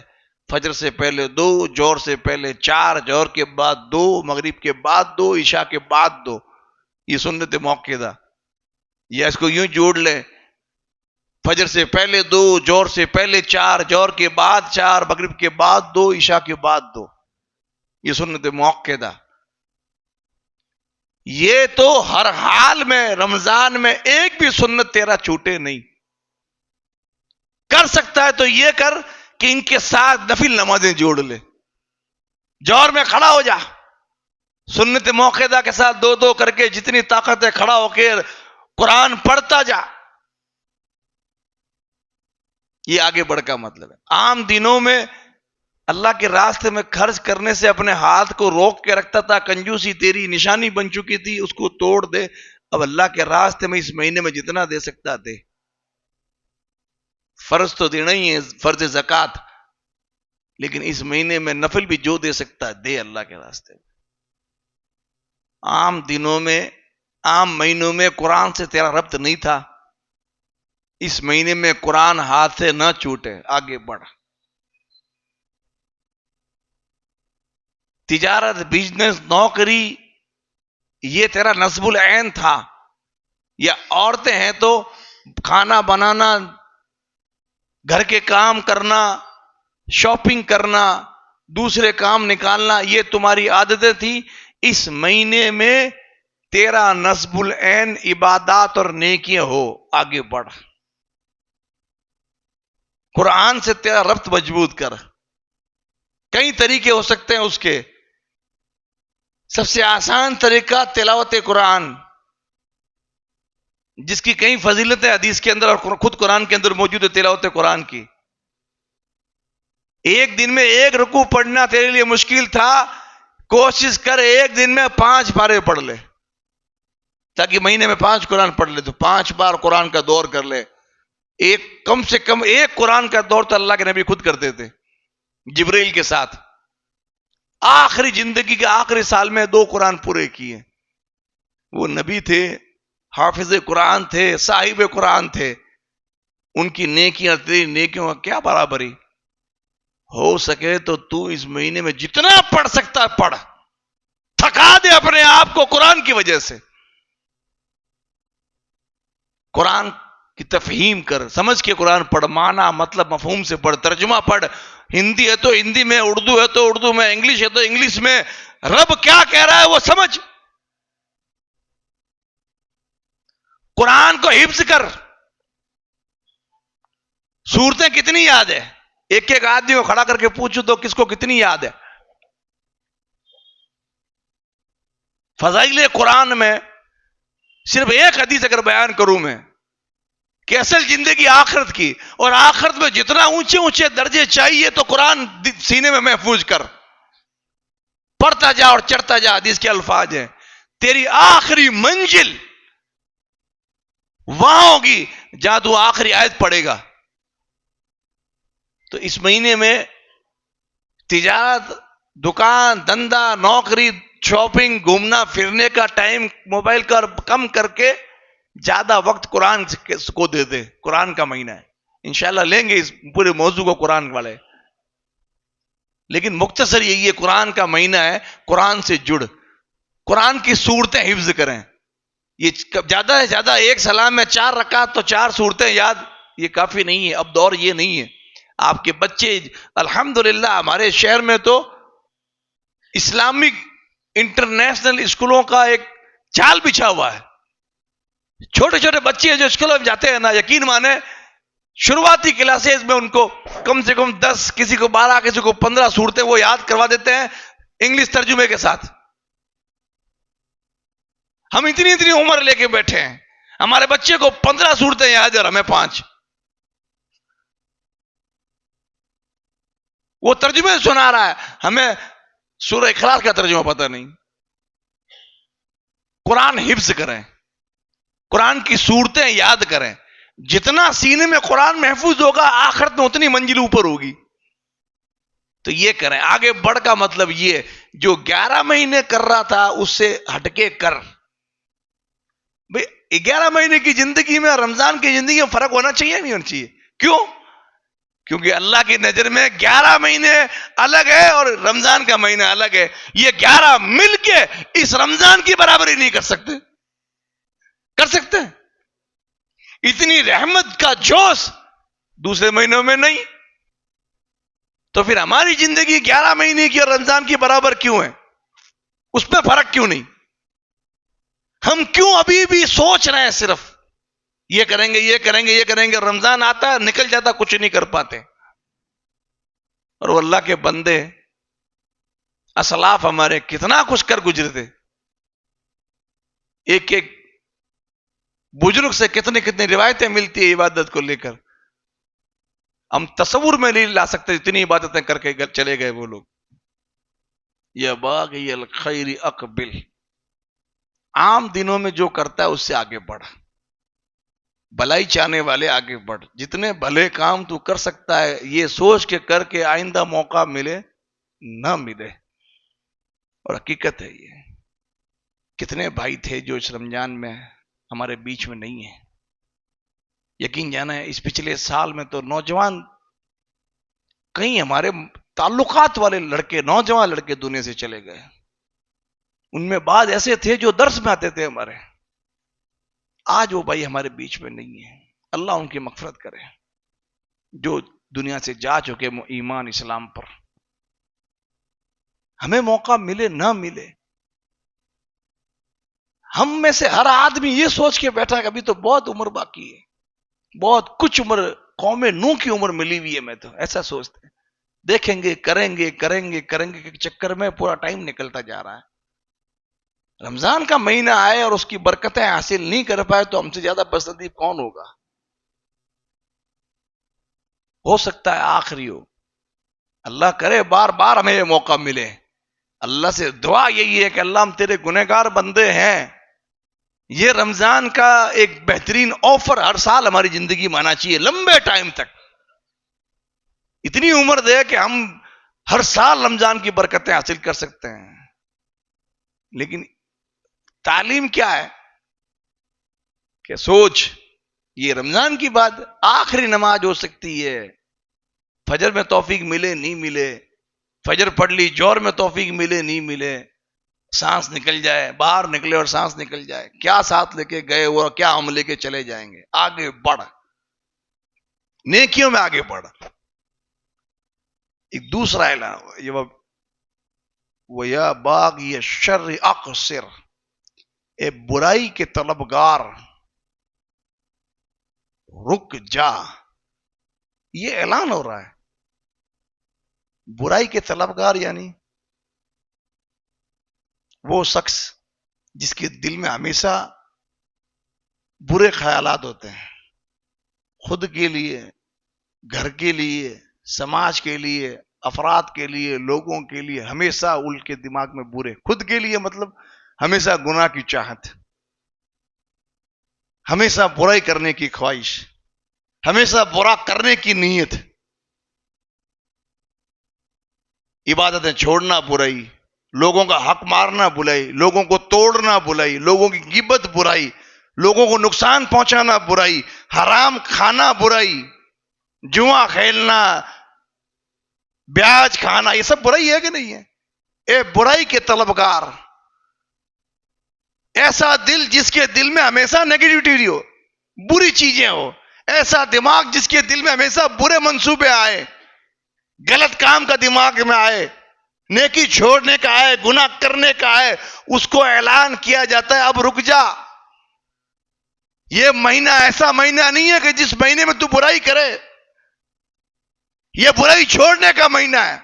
فجر سے پہلے 2، جوہر سے پہلے 4، جوہر کے بعد 2، مغرب کے بعد 2، عشاء کے بعد 2، یہ سنت موقعہ۔ یا اس کو یوں جوڑ لے، فجر سے پہلے 2، جوہر سے پہلے 4، جوہر کے بعد 4، مغرب کے بعد 2، عشاء کے بعد 2، یہ سنت موقعہ۔ یہ تو ہر حال میں رمضان میں ایک بھی سنت تیرا چھوٹے نہیں۔ کر سکتا ہے تو یہ کر کہ ان کے ساتھ نفل نمازیں جوڑ لے، جوہر میں کھڑا ہو جا، سنت موقعہ کے ساتھ 2 کر کے، جتنی طاقت ہے کھڑا ہو کے قرآن پڑھتا جا۔ یہ آگے بڑھ کا مطلب ہے۔ عام دنوں میں اللہ کے راستے میں خرچ کرنے سے اپنے ہاتھ کو روک کے رکھتا تھا، کنجوسی تیری نشانی بن چکی تھی، اس کو توڑ دے۔ اب اللہ کے راستے میں اس مہینے میں جتنا دے سکتا دے۔ فرض تو دینا ہی ہے، فرض زکوٰۃ، لیکن اس مہینے میں نفل بھی جو دے سکتا دے اللہ کے راستے میں۔ عام دنوں میں، عام مہینوں میں قرآن سے تیرا ربط نہیں تھا، اس مہینے میں قرآن ہاتھ سے نہ چھوٹے، آگے بڑھ۔ تجارت، بزنس، نوکری، یہ تیرا نصب العین تھا، یا عورتیں ہیں تو کھانا بنانا، گھر کے کام کرنا، شاپنگ کرنا، دوسرے کام نکالنا، یہ تمہاری عادتیں تھی۔ اس مہینے میں تیرا نصب العین عبادات اور نیکیاں ہو، آگے بڑھ۔ قرآن سے تیرا ربط مضبوط کر۔ کئی طریقے ہو سکتے ہیں اس کے، سب سے آسان طریقہ تلاوت قرآن، جس کی کئی فضیلتیں حدیث کے اندر اور خود قرآن کے اندر موجود ہے۔ تلاوت قرآن کی ایک دن میں 1 رکوع پڑھنا تیرے لیے مشکل تھا، کوشش کر ایک دن میں 5 پارے پڑھ لے، تاکہ مہینے میں 5 قرآن پڑھ لے تو 5 بار قرآن کا دور کر لے۔ کم سے کم 1 قرآن کا دور تو اللہ کے نبی خود کرتے تھے جبرائیل کے ساتھ۔ آخری زندگی کے آخری سال میں 2 قرآن پورے کیے۔ وہ نبی تھے، حافظ قرآن تھے، صاحب قرآن تھے، ان کی نیکیاں تیری نیکیوں کا کیا برابری؟ ہو سکے تو تو اس مہینے میں جتنا پڑھ سکتا ہے پڑھ، تھکا دے اپنے آپ کو قرآن کی وجہ سے. قرآن کی تفہیم کر، سمجھ کے قرآن پڑھ، معنی مطلب مفہوم سے پڑھ، ترجمہ پڑھ. ہندی ہے تو ہندی میں، اردو ہے تو اردو میں، انگلش ہے تو انگلش میں. رب کیا کہہ رہا ہے وہ سمجھ. قرآن کو حفظ کر. سورتیں کتنی یاد ہے؟ ایک ایک آدمی کو کھڑا کر کے پوچھو تو کس کو کتنی یاد ہے؟ فضائل قرآن میں صرف ایک حدیث اگر بیان کروں میں کہ اصل زندگی آخرت کی، اور آخرت میں جتنا اونچے اونچے درجے چاہیے تو قرآن سینے میں محفوظ کر، پڑھتا جا اور چڑھتا جا. حدیث کے الفاظ ہیں تیری آخری منزل وہاں ہوگی جہاں تو آخری آیت پڑھے گا. تو اس مہینے میں تجارت، دکان، دھندا، نوکری، شاپنگ، گھومنا پھرنے کا ٹائم موبائل کا کم کر کے زیادہ وقت قرآن کو دے دے. قرآن کا مہینہ ہے، انشاءاللہ لیں گے اس پورے موضوع کو قرآن والے، لیکن مختصر یہی ہے قرآن کا مہینہ ہے. قرآن سے جڑ، قرآن کی صورتیں حفظ کریں. یہ زیادہ سے زیادہ ایک سلام میں 4 رکعت تو 4 صورتیں یاد، یہ کافی نہیں ہے. اب دور یہ نہیں ہے. آپ کے بچے الحمدللہ ہمارے شہر میں تو اسلامک انٹرنیشنل اسکولوں کا ایک جال بچھا ہوا ہے. چھوٹے چھوٹے بچے جو اسکولوں میں جاتے ہیں نا، یقین مانے شروعاتی کلاسز میں ان کو کم سے کم 10، کسی کو 12، کسی کو 15 صورتیں وہ یاد کروا دیتے ہیں انگلش ترجمے کے ساتھ. ہم اتنی اتنی عمر لے کے بیٹھے ہیں، ہمارے بچے کو 15 صورتیں یاد اور ہمیں 5. وہ ترجمے سنا رہا ہے، ہمیں سورہ اخلاص کا ترجمہ پتہ نہیں. قرآن حفظ کریں، قرآن کی صورتیں یاد کریں. جتنا سینے میں قرآن محفوظ ہوگا آخرت میں اتنی منزل اوپر ہوگی. تو یہ کریں. آگے بڑھ کا مطلب یہ جو 11 مہینے کر رہا تھا اس سے ہٹ کے کر. بھئی 11 مہینے کی زندگی میں اور رمضان کی زندگی میں فرق ہونا چاہیے نہیں ہونا چاہیے؟ کیوں؟ کیونکہ اللہ کی نظر میں 11 مہینے الگ ہے اور رمضان کا مہینہ الگ ہے. یہ 11 مل کے اس رمضان کی برابری نہیں کر سکتے. کر سکتے ہیں؟ اتنی رحمت کا جوش دوسرے مہینوں میں نہیں. تو پھر ہماری زندگی 11 مہینے کی اور رمضان کی برابر کیوں ہے؟ اس میں فرق کیوں نہیں؟ ہم کیوں ابھی بھی سوچ رہے ہیں صرف یہ کریں گے، یہ کریں گے، یہ کریں گے. رمضان آتا ہے نکل جاتا، کچھ نہیں کر پاتے. اور وہ اللہ کے بندے اسلاف ہمارے کتنا کچھ کر گزرے تھے. ایک ایک بزرگ سے کتنی کتنی روایتیں ملتی ہیں عبادت کو لے کر، ہم تصور میں نہیں لا سکتے اتنی عبادتیں کر کے چلے گئے وہ لوگ. یا باغی الخیر اقبل، عام دنوں میں جو کرتا ہے اس سے آگے بڑھ. بھلائی چاہنے والے آگے بڑھ. جتنے بھلے کام تو کر سکتا ہے یہ سوچ کے کر کے آئندہ موقع ملے نہ ملے. اور حقیقت ہے یہ. کتنے بھائی تھے جو اس رمضان میں ہمارے بیچ میں نہیں ہیں. یقین جانا ہے اس پچھلے سال میں تو نوجوان کئی ہمارے تعلقات والے لڑکے، نوجوان لڑکے دنیا سے چلے گئے. ان میں بعض ایسے تھے جو درس میں آتے تھے ہمارے، آج وہ بھائی ہمارے بیچ میں نہیں ہیں. اللہ ان کی مغفرت کرے جو دنیا سے جا چکے ایمان اسلام پر. ہمیں موقع ملے نہ ملے، ہم میں سے ہر آدمی یہ سوچ کے بیٹھا کہ ابھی تو بہت عمر باقی ہے، بہت کچھ عمر قوم نوح کی عمر ملی ہوئی ہے. میں تو ایسا سوچتے ہیں دیکھیں گے، کریں گے کریں گے کریں گے کے چکر میں پورا ٹائم نکلتا جا رہا ہے. رمضان کا مہینہ آئے اور اس کی برکتیں حاصل نہیں کر پائے تو ہم سے زیادہ بسنصیب کون ہوگا؟ ہو سکتا ہے آخری ہو. اللہ کرے بار بار ہمیں یہ موقع ملے. اللہ سے دعا یہی ہے کہ اللہ ہم تیرے گنہگار بندے ہیں، یہ رمضان کا ایک بہترین آفر ہر سال ہماری زندگی میں آنا چاہیے لمبے ٹائم تک. اتنی عمر دے کہ ہم ہر سال رمضان کی برکتیں حاصل کر سکتے ہیں. لیکن تعلیم کیا ہے کہ سوچ یہ رمضان کی بات آخری نماز ہو سکتی ہے. فجر میں توفیق ملے نہیں ملے, فجر پڑھ لی جوہر میں توفیق ملے نہیں ملے, سانس نکل جائے, باہر نکلے اور سانس نکل جائے, کیا ساتھ لے کے گئے وہ, کیا ہم لے کے چلے جائیں گے. آگے بڑھ, نیکیوں میں آگے بڑھ. ایک دوسرا اعلان, وَيَا بَاغِيَ الشَّرِّ أَقْصِرْ, اے برائی کے طلبگار رک جا. یہ اعلان ہو رہا ہے. برائی کے طلبگار یعنی وہ شخص جس کے دل میں ہمیشہ برے خیالات ہوتے ہیں, خود کے لیے, گھر کے لیے, سماج کے لیے, افراد کے لیے, لوگوں کے لیے, ہمیشہ ان کے دماغ میں برے. خود کے لیے مطلب ہمیشہ گناہ کی چاہت, ہمیشہ برائی کرنے کی خواہش, ہمیشہ برا کرنے کی نیت, عبادتیں چھوڑنا برائی, لوگوں کا حق مارنا برائی, لوگوں کو توڑنا برائی, لوگوں کی غیبت برائی, لوگوں کو نقصان پہنچانا برائی, حرام کھانا برائی, جوا کھیلنا, بیاج کھانا, یہ سب برائی ہے کہ نہیں ہے؟ اے برائی کے طلبگار, ایسا دل جس کے دل میں ہمیشہ نیگیٹیوٹی ہو, بری چیزیں ہو, ایسا دماغ جس کے دل میں ہمیشہ برے منصوبے آئے, غلط کام کا دماغ میں آئے, نیکی چھوڑنے کا آئے, گناہ کرنے کا آئے, اس کو اعلان کیا جاتا ہے اب رک جا. یہ مہینہ ایسا مہینہ نہیں ہے کہ جس مہینے میں تو برائی کرے, یہ برائی چھوڑنے کا مہینہ ہے.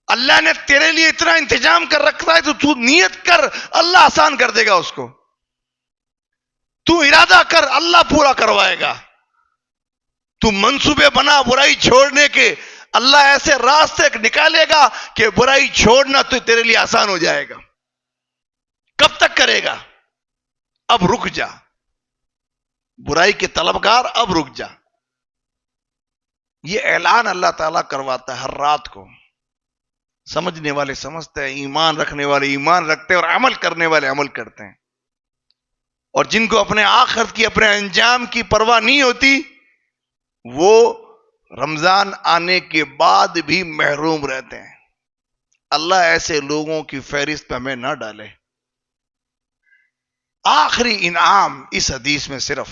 اللہ نے تیرے لیے اتنا انتظام کر رکھا ہے, تو نیت کر, اللہ آسان کر دے گا اس کو. تو ارادہ کر, اللہ پورا کروائے گا. تو منصوبے بنا برائی چھوڑنے کے, اللہ ایسے راستے نکالے گا کہ برائی چھوڑنا تو تیرے لیے آسان ہو جائے گا. کب تک کرے گا؟ اب رک جا. برائی کے طلبگار اب رک جا. یہ اعلان اللہ تعالیٰ کرواتا ہے ہر رات کو. سمجھنے والے سمجھتے ہیں, ایمان رکھنے والے ایمان رکھتے ہیں, اور عمل کرنے والے عمل کرتے ہیں. اور جن کو اپنے آخرت کی, اپنے انجام کی پرواہ نہیں ہوتی, وہ رمضان آنے کے بعد بھی محروم رہتے ہیں. اللہ ایسے لوگوں کی فہرست میں ہمیں نہ ڈالے. آخری انعام اس حدیث میں صرف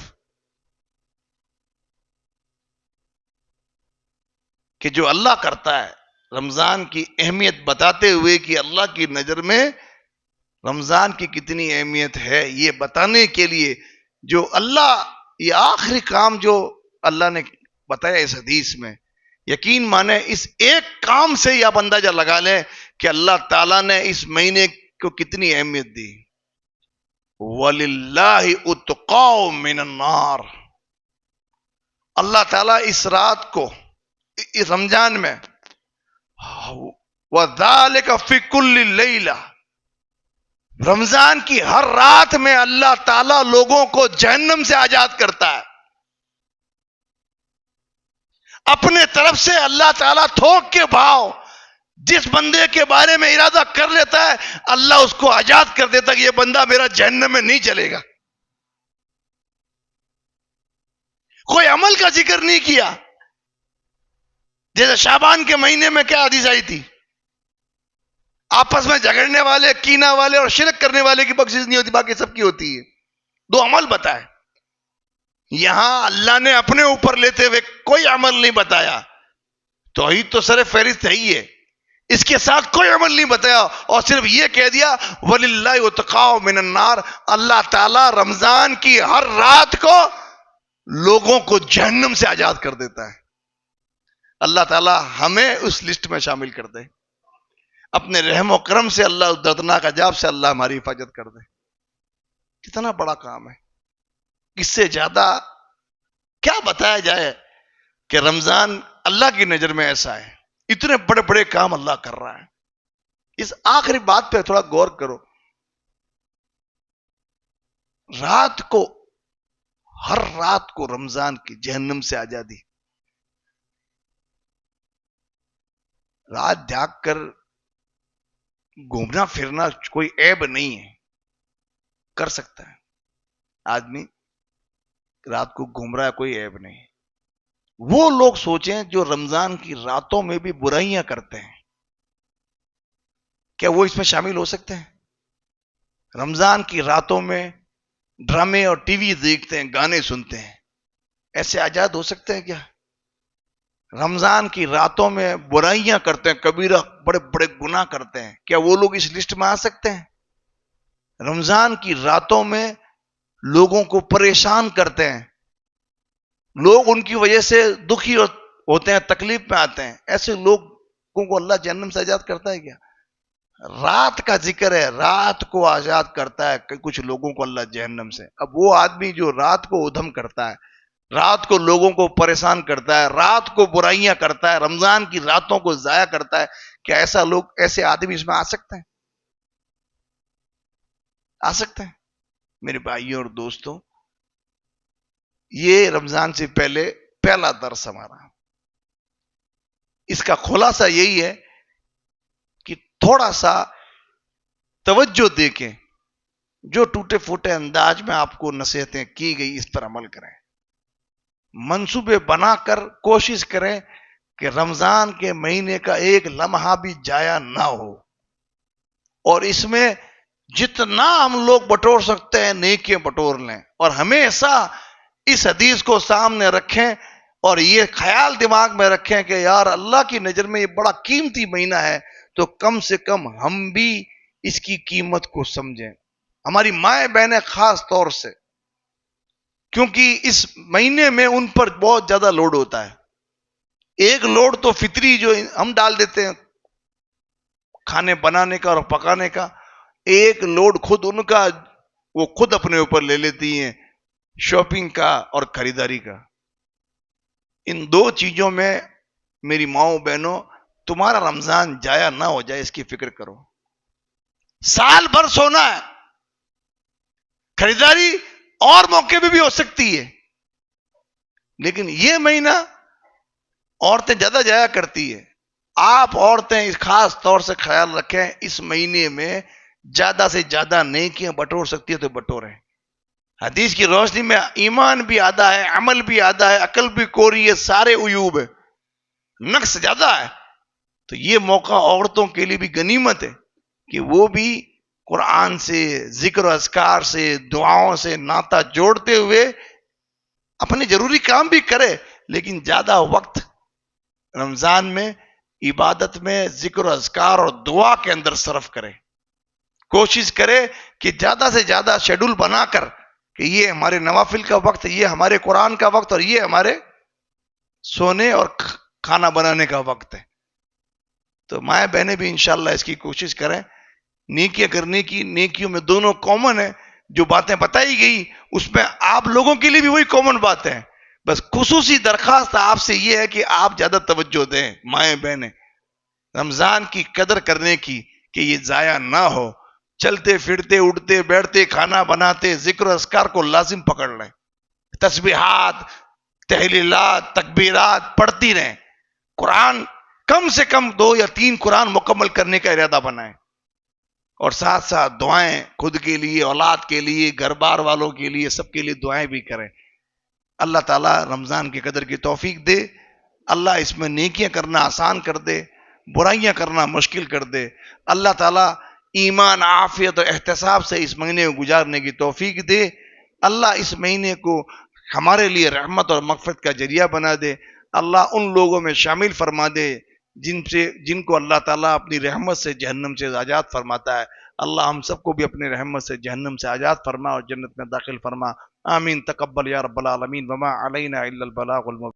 کہ جو اللہ کرتا ہے, رمضان کی اہمیت بتاتے ہوئے کہ اللہ کی نظر میں رمضان کی کتنی اہمیت ہے, یہ بتانے کے لیے جو اللہ, یہ آخری کام جو اللہ نے بتایا اس حدیث میں, یقین مانے اس ایک کام سے یہ آپ اندازہ لگا لیں کہ اللہ تعالیٰ نے اس مہینے کو کتنی اہمیت دی. وَلِلَّهِ اُتْقَاءُ مِنَ النَّارِ, اللہ تعالیٰ اس رات کو, اس رمضان میں, وَذَلِكَ فِي كُلِّ لَيْلَةٍ, رمضان کی ہر رات میں اللہ تعالیٰ لوگوں کو جہنم سے آزاد کرتا ہے. اپنے طرف سے اللہ تعالیٰ تھوک کے بھاؤ جس بندے کے بارے میں ارادہ کر لیتا ہے, اللہ اس کو آزاد کر دیتا ہے کہ یہ بندہ میرا جہنم میں نہیں چلے گا. کوئی عمل کا ذکر نہیں کیا. جیسے شعبان کے مہینے میں کیا حدیث آئی تھی, آپس میں جھگڑنے والے, کینہ والے اور شرک کرنے والے کی بخشش نہیں ہوتی, باقی سب کی ہوتی ہے. 2 عمل بتائے. یہاں اللہ نے اپنے اوپر لیتے ہوئے کوئی عمل نہیں بتایا. توحید تو سر فہرست ہے ہی ہے, اس کے ساتھ کوئی عمل نہیں بتایا, اور صرف یہ کہہ دیا وَلِلَّهِ اُتْقَاءُ مِنَ النَّارِ, اللہ تعالیٰ رمضان کی ہر رات کو لوگوں کو جہنم سے آزاد کر دیتا ہے. اللہ تعالیٰ ہمیں اس لسٹ میں شامل کر دے. اپنے رحم و کرم سے اللہ, اس دردناک عذاب سے اللہ ہماری حفاظت کر دے. کتنا بڑا کام ہے. اس سے زیادہ کیا بتایا جائے کہ رمضان اللہ کی نظر میں ایسا ہے. اتنے بڑے بڑے کام اللہ کر رہا ہے. اس آخری بات پہ تھوڑا غور کرو. رات کو, ہر رات کو رمضان کی جہنم سے آزادی. رات جاگ کر گھومنا پھرنا کوئی عیب نہیں ہے, کر سکتا ہے آدمی. رات کو گھوم رہا ہے کوئی عیب نہیں. وہ لوگ سوچیں جو رمضان کی راتوں میں بھی برائیاں کرتے ہیں, کیا وہ اس میں شامل ہو سکتے ہیں؟ رمضان کی راتوں میں ڈرامے اور ٹی وی دیکھتے ہیں, گانے سنتے ہیں, ایسے آزاد ہو سکتے ہیں کیا؟ رمضان کی راتوں میں برائیاں کرتے ہیں, کبیرہ بڑے بڑے گناہ کرتے ہیں, کیا وہ لوگ اس لسٹ میں آ سکتے ہیں؟ رمضان کی راتوں میں لوگوں کو پریشان کرتے ہیں, لوگ ان کی وجہ سے دکھی ہوتے ہیں, تکلیف میں آتے ہیں, ایسے لوگوں کو اللہ جہنم سے آزاد کرتا ہے کیا؟ رات کا ذکر ہے, رات کو آزاد کرتا ہے کچھ لوگوں کو اللہ جہنم سے. اب وہ آدمی جو رات کو ادھم کرتا ہے, رات کو لوگوں کو پریشان کرتا ہے, رات کو برائیاں کرتا ہے, رمضان کی راتوں کو ضائع کرتا ہے, کیا ایسے آدمی اس میں آ سکتے ہیں؟ آ سکتے ہیں؟ میرے بھائیوں اور دوستوں, یہ رمضان سے پہلے پہلا درس ہمارا. اس کا خلاصہ یہی ہے کہ تھوڑا سا توجہ دے کے جو ٹوٹے پھوٹے انداز میں آپ کو نصیحتیں کی گئی اس پر عمل کریں, منصوبے بنا کر کوشش کریں کہ رمضان کے مہینے کا ایک لمحہ بھی ضائع نہ ہو, اور اس میں جتنا ہم لوگ بٹور سکتے ہیں نیکیاں بٹور لیں, اور ہمیشہ اس حدیث کو سامنے رکھیں اور یہ خیال دماغ میں رکھیں کہ یار اللہ کی نظر میں یہ بڑا قیمتی مہینہ ہے, تو کم سے کم ہم بھی اس کی قیمت کو سمجھیں. ہماری مائیں بہنیں خاص طور سے, کیونکہ اس مہینے میں ان پر بہت زیادہ لوڈ ہوتا ہے. ایک لوڈ تو فطری جو ہم ڈال دیتے ہیں کھانے بنانے کا اور پکانے کا, ایک لوڈ خود ان کا وہ خود اپنے اوپر لے لیتی ہیں شاپنگ کا اور خریداری کا. ان دو چیزوں میں میری ماؤں بہنوں تمہارا رمضان ضائع نہ ہو جائے اس کی فکر کرو. سال بھر سونا ہے, خریداری اور موقع بھی ہو سکتی ہے, لیکن یہ مہینہ عورتیں زیادہ جایا کرتی ہے. آپ عورتیں اس خاص طور سے خیال رکھیں, اس مہینے میں زیادہ سے زیادہ نیکیاں بٹور سکتی ہے تو بٹوریں. حدیث کی روشنی میں ایمان بھی آدھا ہے, عمل بھی آدھا ہے, عقل بھی کوری ہے, سارے عیوب ہے, نقص زیادہ ہے. تو یہ موقع عورتوں کے لیے بھی غنیمت ہے کہ وہ بھی قرآن سے, ذکر و اذکار سے, دعاؤں سے ناطہ جوڑتے ہوئے اپنے ضروری کام بھی کرے, لیکن زیادہ وقت رمضان میں عبادت میں, ذکر و اذکار اور دعا کے اندر صرف کرے. کوشش کرے کہ زیادہ سے زیادہ شیڈول بنا کر کہ یہ ہمارے نوافل کا وقت, یہ ہمارے قرآن کا وقت, اور یہ ہمارے سونے اور کھانا بنانے کا وقت ہے. تو مائیں بہنیں بھی انشاءاللہ اس کی کوشش کریں نیکیاں کرنے کی. نیکیوں میں دونوں کامن ہیں, جو باتیں بتائی گئی اس میں آپ لوگوں کے لیے بھی وہی کامن باتیں ہیں. بس خصوصی درخواست آپ سے یہ ہے کہ آپ زیادہ توجہ دیں مائیں بہنیں رمضان کی قدر کرنے کی, کہ یہ ضائع نہ ہو. چلتے پھرتے اٹھتے بیٹھتے کھانا بناتے ذکر و اذکار کو لازم پکڑ لیں, تسبیحات, تحلیلات, تکبیرات پڑھتی رہیں. قرآن کم سے کم 2 یا 3 قرآن مکمل کرنے کا ارادہ بنائیں, اور ساتھ ساتھ دعائیں خود کے لیے, اولاد کے لیے, گھر بار والوں کے لیے, سب کے لیے دعائیں بھی کریں. اللہ تعالیٰ رمضان کی قدر کی توفیق دے. اللہ اس میں نیکیاں کرنا آسان کر دے, برائیاں کرنا مشکل کر دے. اللہ تعالیٰ ایمان, عافیت اور احتساب سے اس مہینے کو گزارنے کی توفیق دے. اللہ اس مہینے کو ہمارے لیے رحمت اور مغفرت کا ذریعہ بنا دے. اللہ ان لوگوں میں شامل فرما دے جن کو اللہ تعالیٰ اپنی رحمت سے جہنم سے آزاد فرماتا ہے. اللہ ہم سب کو بھی اپنی رحمت سے جہنم سے آزاد فرما اور جنت میں داخل فرما. آمین. تقبل یا رب العالمین. وما علینا الا البلاغ المبین.